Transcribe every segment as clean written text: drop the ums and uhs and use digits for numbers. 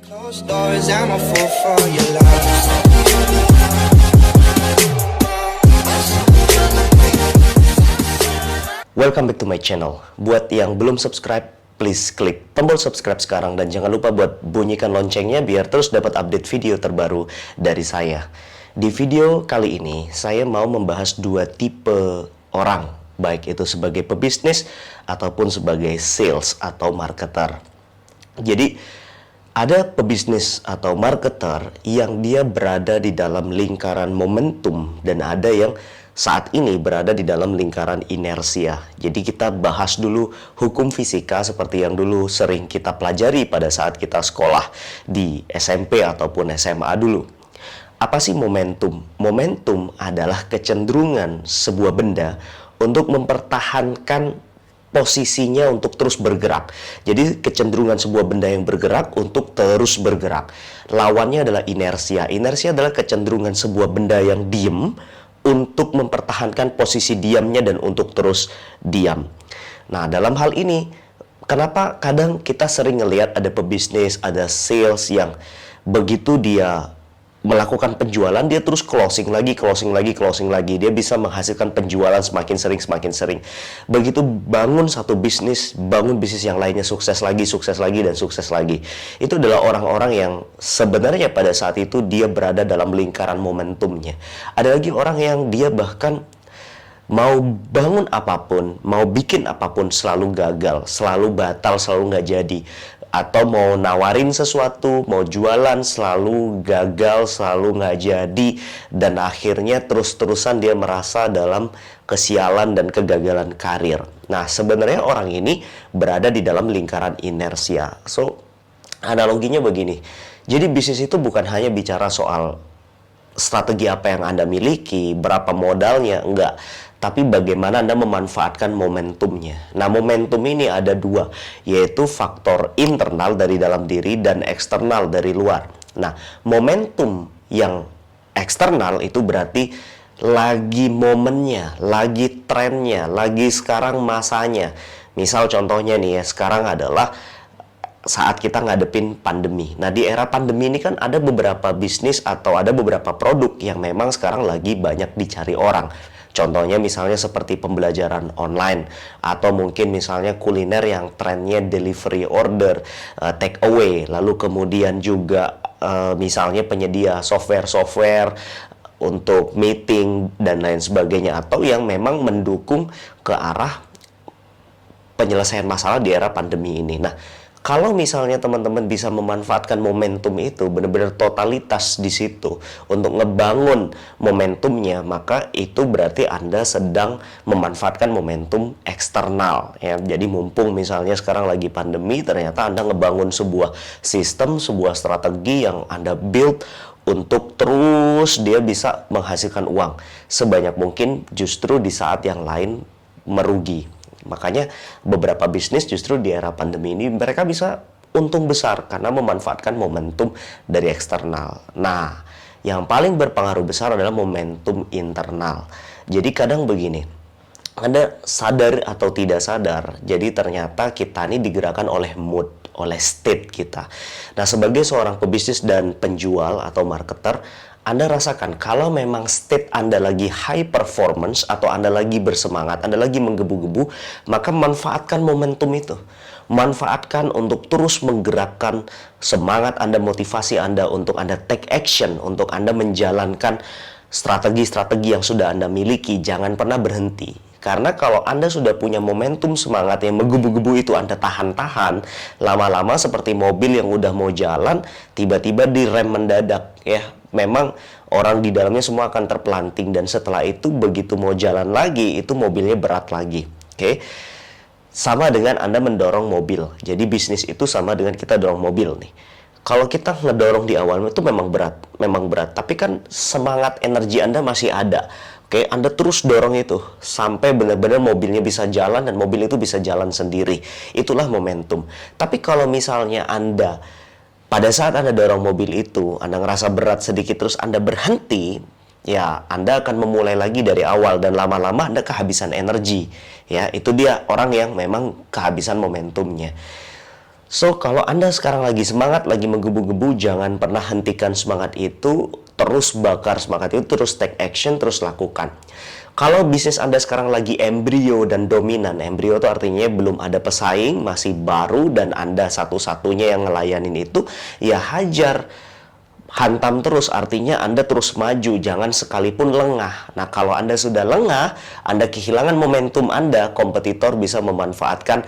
Closed doors, I'm a fool for your love. Welcome back to my channel. Buat yang belum subscribe, please klik tombol subscribe sekarang dan jangan lupa buat bunyikan loncengnya biar terus dapat update video terbaru dari saya. Di video kali ini, saya mau membahas dua tipe orang, baik itu sebagai pebisnis ataupun sebagai sales atau marketer. Jadi, ada pebisnis atau marketer yang dia berada di dalam lingkaran momentum dan ada yang saat ini berada di dalam lingkaran inersia. Jadi kita bahas dulu hukum fisika seperti yang dulu sering kita pelajari pada saat kita sekolah di SMP ataupun SMA dulu. Apa sih momentum? Momentum adalah kecenderungan sebuah benda untuk mempertahankan posisinya untuk terus bergerak. Jadi kecenderungan sebuah benda yang bergerak untuk terus bergerak. Lawannya adalah inersia. Inersia adalah kecenderungan sebuah benda yang diem untuk mempertahankan posisi diamnya dan untuk terus diam. Nah, dalam hal ini, kenapa kadang kita sering ngelihat ada pebisnis, ada sales yang begitu dia melakukan penjualan, dia terus closing lagi. Dia bisa menghasilkan penjualan semakin sering. Begitu bangun satu bisnis, bangun bisnis yang lainnya sukses lagi. Itu adalah orang-orang yang sebenarnya pada saat itu dia berada dalam lingkaran momentumnya. Ada lagi orang yang dia bahkan mau bangun apapun, mau bikin apapun selalu gagal, selalu batal, selalu nggak jadi. Atau mau nawarin sesuatu, mau jualan selalu gagal, selalu nggak jadi. Dan akhirnya terus-terusan dia merasa dalam kesialan dan kegagalan karir. Nah, sebenarnya orang ini berada di dalam lingkaran inersia. So, analoginya begini. Jadi bisnis itu bukan hanya bicara soal strategi apa yang Anda miliki, berapa modalnya, enggak. Tapi bagaimana Anda memanfaatkan momentumnya. Nah, momentum ini ada dua, yaitu faktor internal dari dalam diri dan eksternal dari luar. Nah, momentum yang eksternal itu berarti lagi momennya, lagi trennya, lagi sekarang masanya. Misal contohnya nih ya, sekarang adalah saat kita ngadepin pandemi. Nah, di era pandemi ini kan ada beberapa bisnis atau ada beberapa produk yang memang sekarang lagi banyak dicari orang. Contohnya misalnya seperti pembelajaran online atau mungkin misalnya kuliner yang trennya delivery order, take away, lalu kemudian juga misalnya penyedia software untuk meeting dan lain sebagainya atau yang memang mendukung ke arah penyelesaian masalah di era pandemi ini. Nah, kalau misalnya teman-teman bisa memanfaatkan momentum itu, benar-benar totalitas di situ untuk ngebangun momentumnya, maka itu berarti Anda sedang memanfaatkan momentum eksternal ya. Jadi mumpung misalnya sekarang lagi pandemi, ternyata Anda ngebangun sebuah sistem, sebuah strategi yang Anda build untuk terus dia bisa menghasilkan uang sebanyak mungkin justru di saat yang lain merugi. Makanya beberapa bisnis justru di era pandemi ini mereka bisa untung besar karena memanfaatkan momentum dari eksternal. Nah, yang paling berpengaruh besar adalah momentum internal. Jadi kadang begini, Anda sadar atau tidak sadar, jadi ternyata kita ini digerakkan oleh mood, oleh state kita. Nah, sebagai seorang pebisnis dan penjual atau marketer, Anda rasakan kalau memang state Anda lagi high performance atau Anda lagi bersemangat, Anda lagi menggebu-gebu, maka manfaatkan momentum itu. Manfaatkan untuk terus menggerakkan semangat Anda, motivasi Anda untuk Anda take action, untuk Anda menjalankan strategi-strategi yang sudah Anda miliki. Jangan pernah berhenti. Karena kalau Anda sudah punya momentum semangat yang menggebu-gebu itu Anda tahan-tahan, lama-lama seperti mobil yang udah mau jalan, tiba-tiba direm mendadak ya. Memang orang di dalamnya semua akan terpelanting dan setelah itu begitu mau jalan lagi, itu mobilnya berat lagi. Oke. Sama dengan Anda mendorong mobil. Jadi bisnis itu sama dengan kita dorong mobil nih. Kalau kita ngedorong di awal itu memang berat, tapi kan semangat energi Anda masih ada. Oke, Anda terus dorong itu sampai benar-benar mobilnya bisa jalan dan mobil itu bisa jalan sendiri. Itulah momentum. Tapi kalau misalnya Anda pada saat Anda dorong mobil itu, Anda ngerasa berat sedikit terus Anda berhenti, ya Anda akan memulai lagi dari awal dan lama-lama Anda kehabisan energi. Ya, itu dia orang yang memang kehabisan momentumnya. So, kalau Anda sekarang lagi semangat, lagi menggebu-gebu, jangan pernah hentikan semangat itu, terus bakar semangat itu, terus take action, terus lakukan. Kalau bisnis Anda sekarang lagi embrio dan dominan, embrio itu artinya belum ada pesaing, masih baru, dan Anda satu-satunya yang ngelayanin itu, ya hajar. Hantam terus, artinya Anda terus maju, jangan sekalipun lengah. Nah, kalau Anda sudah lengah, Anda kehilangan momentum Anda, kompetitor bisa memanfaatkan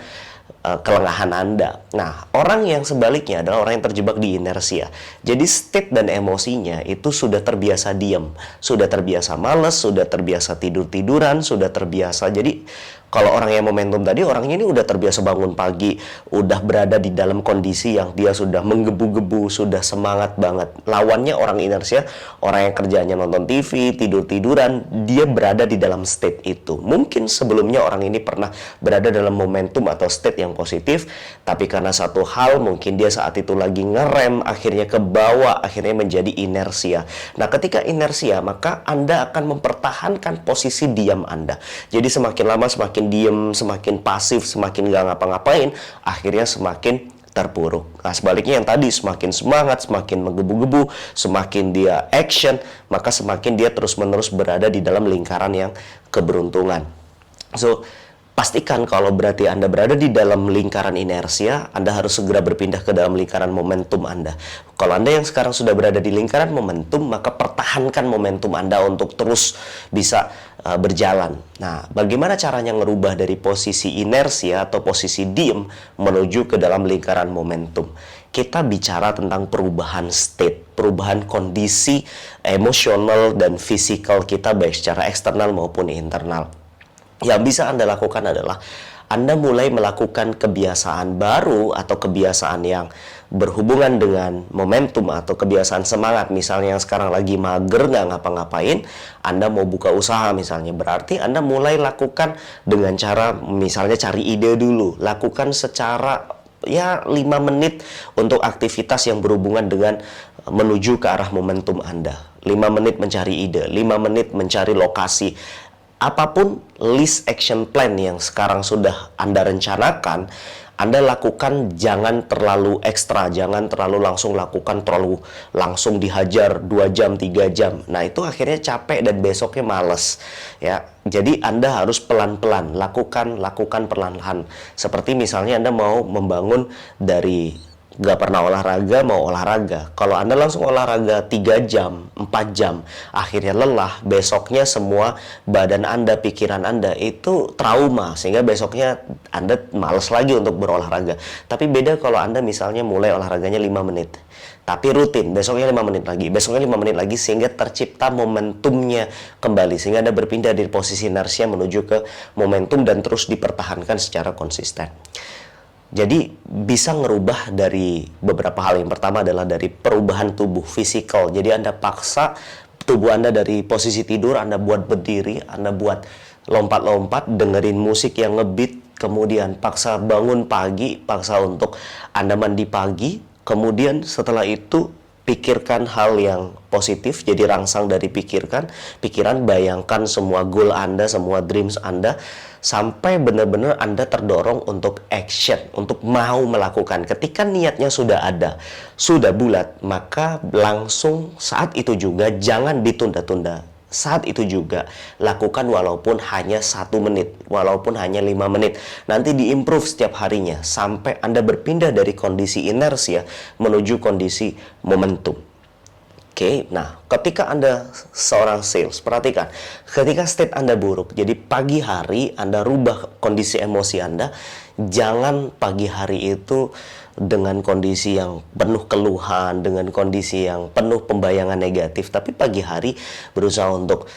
kelengahan Anda. Nah, orang yang sebaliknya adalah orang yang terjebak di inersia. Jadi state dan emosinya itu sudah terbiasa diam, sudah terbiasa males, sudah terbiasa tidur-tiduran, sudah terbiasa. Jadi kalau orang yang momentum tadi, orangnya ini udah terbiasa bangun pagi, udah berada di dalam kondisi yang dia sudah menggebu-gebu, sudah semangat banget. Lawannya orang inersia, orang yang kerjanya nonton TV, tidur-tiduran, dia berada di dalam state itu. Mungkin sebelumnya orang ini pernah berada dalam momentum atau state yang positif, tapi karena satu hal, mungkin dia saat itu lagi ngerem, akhirnya ke bawah, akhirnya menjadi inersia. Nah, ketika inersia, maka Anda akan mempertahankan posisi diam Anda. Jadi semakin lama semakin diem, semakin pasif, semakin gak ngapa-ngapain, akhirnya semakin terpuruk. Nah, sebaliknya yang tadi semakin semangat, semakin menggebu-gebu, semakin dia action, maka semakin dia terus-menerus berada di dalam lingkaran yang keberuntungan. So, pastikan kalau berarti Anda berada di dalam lingkaran inersia, Anda harus segera berpindah ke dalam lingkaran momentum Anda. Kalau Anda yang sekarang sudah berada di lingkaran momentum, maka pertahankan momentum Anda untuk terus bisa berjalan. Nah, bagaimana caranya ngerubah dari posisi inersia atau posisi diem menuju ke dalam lingkaran momentum? Kita bicara tentang perubahan state, perubahan kondisi emosional dan fisikal kita baik secara eksternal maupun internal. Yang bisa Anda lakukan adalah Anda mulai melakukan kebiasaan baru atau kebiasaan yang berhubungan dengan momentum atau kebiasaan semangat. Misalnya yang sekarang lagi mager nggak ngapa-ngapain, Anda mau buka usaha misalnya. Berarti Anda mulai lakukan dengan cara misalnya cari ide dulu. Lakukan secara 5 menit untuk aktivitas yang berhubungan dengan menuju ke arah momentum Anda. 5 menit mencari ide, 5 menit mencari lokasi. Apapun list action plan yang sekarang sudah Anda rencanakan, Anda lakukan jangan terlalu ekstra, jangan terlalu langsung lakukan, terlalu langsung dihajar 2 jam, 3 jam. Nah, itu akhirnya capek dan besoknya males. Ya, jadi Anda harus pelan-pelan, lakukan perlahan-lahan. Seperti misalnya Anda mau membangun dari gak pernah olahraga, mau olahraga. Kalau Anda langsung olahraga 3 jam, 4 jam, akhirnya lelah, besoknya semua badan Anda, pikiran Anda itu trauma, sehingga besoknya Anda malas lagi untuk berolahraga. Tapi beda kalau Anda misalnya mulai olahraganya 5 menit, tapi rutin, besoknya 5 menit lagi, besoknya 5 menit lagi, sehingga tercipta momentumnya kembali, sehingga Anda berpindah dari posisi inersia menuju ke momentum dan terus dipertahankan secara konsisten. Jadi bisa ngerubah dari beberapa hal. Yang pertama adalah dari perubahan tubuh, fisikal. Jadi Anda paksa tubuh Anda dari posisi tidur, Anda buat berdiri, Anda buat lompat-lompat, dengerin musik yang ngebeat, kemudian paksa bangun pagi, paksa untuk Anda mandi pagi, kemudian setelah itu pikirkan hal yang positif, jadi rangsang dari pikiran, bayangkan semua goal Anda, semua dreams Anda, sampai benar-benar Anda terdorong untuk action, untuk mau melakukan. Ketika niatnya sudah ada, sudah bulat, maka langsung saat itu juga jangan ditunda-tunda. Saat itu juga lakukan walaupun hanya 1 menit, walaupun hanya 5 menit. Nanti diimprove setiap harinya sampai Anda berpindah dari kondisi inersia menuju kondisi momentum. Oke, nah ketika Anda seorang sales, perhatikan, ketika state Anda buruk, jadi pagi hari Anda rubah kondisi emosi Anda, jangan pagi hari itu dengan kondisi yang penuh keluhan, dengan kondisi yang penuh pembayangan negatif, tapi pagi hari berusaha untuk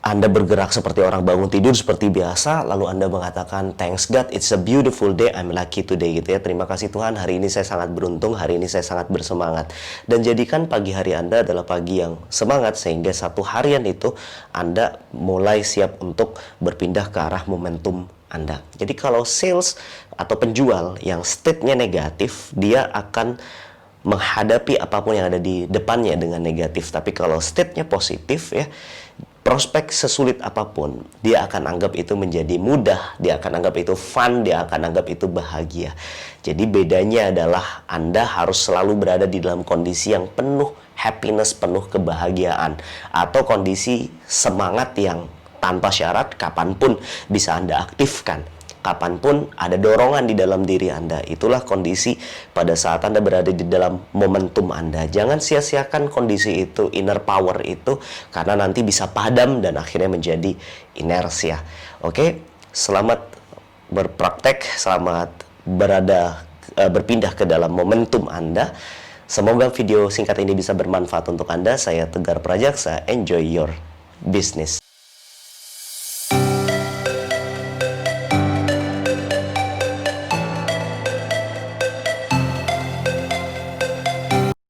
Anda bergerak seperti orang bangun tidur seperti biasa, lalu Anda mengatakan, thanks God, it's a beautiful day, I'm lucky today, gitu ya. Terima kasih Tuhan, hari ini saya sangat beruntung, hari ini saya sangat bersemangat. Dan jadikan pagi hari Anda adalah pagi yang semangat, sehingga satu harian itu Anda mulai siap untuk berpindah ke arah momentum Anda. Jadi kalau sales atau penjual yang state-nya negatif, dia akan menghadapi apapun yang ada di depannya dengan negatif. Tapi kalau state-nya positif ya, prospek sesulit apapun, dia akan anggap itu menjadi mudah, dia akan anggap itu fun, dia akan anggap itu bahagia. Jadi bedanya adalah Anda harus selalu berada di dalam kondisi yang penuh happiness, penuh kebahagiaan, atau kondisi semangat yang tanpa syarat, kapanpun bisa Anda aktifkan. Kapanpun ada dorongan di dalam diri Anda. Itulah kondisi pada saat Anda berada di dalam momentum Anda. Jangan sia-siakan kondisi itu, inner power itu, karena nanti bisa padam dan akhirnya menjadi inersia. Oke, selamat berpraktek, selamat berpindah ke dalam momentum Anda. Semoga video singkat ini bisa bermanfaat untuk Anda. Saya Tegar Prajaksa, enjoy your business.